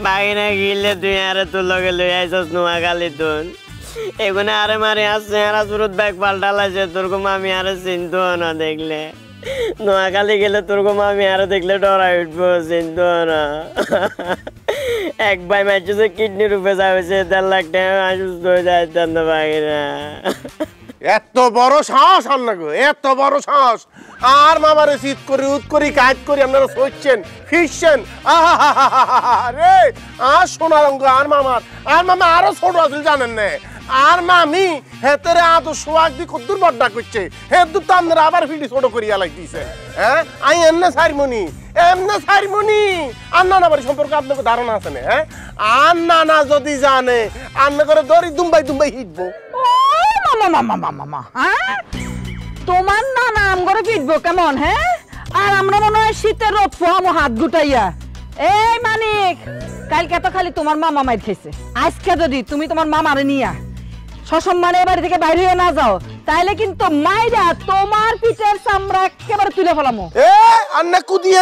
বাগিনা গিলে তুই আরে তোর লগে লই আইছস নোয়াখালী তুন এগুনে আরে মারে আসছে আর সুরত ব্যাগ পাল্টালাছে তোর গো মামি আরে চিনতো না দেখলে নোয়াখালী গেলে তোর গো মামি আরে দেখলে ডরাই উঠবো চিনতো না এক ভাই ম্যাচে কিডনি রূপে যাচ্ছে 1.5 লাখ টাকা অসুস্থ হয়ে যায় না বাগিনা এত বড় সাহস আর না গো এত বড় সাহস আর মামারে শীত করে উত করি কাজ করি আপনারা সইছেন ফিরছেন আরে আর সোনার অঙ্গ আর মামা আরো ছোট আছে জানেন না আর মামি হেতেরে আতো সোয়াগ দি কদ্দুর বড়টা করছে হেদু তো আপনারা আবার ফিডি ছোট করিয়া লাগতেছে হ্যাঁ আই এমনে সারমনি আর নানা বাড়ি সম্পর্কে আপনাকে ধারণা আছে না হ্যাঁ আর নানা যদি জানে আন্না করে দড়ি দুম্বাই হিটবো মামা হ্যাঁ তোমার নানা আমগরে ফিটবো কেমন হ্যাঁ আর আমরা মনে হয় শীতের রোদ পোহামো হাত গুটাইয়া এই মানিক কালকে তো খালি তোমার মামা মাইর খেয়েছে আজকে যদি তুমি তোমার মামারে নিয়া সসম্মানে বাড়ি থেকে বাইরে হয়ে না যাও তাইলে কিন্তু মাইরা তোমার পিঠের চামড়া একেবারে তুলে ফেলামো আন্না কুদিয়ে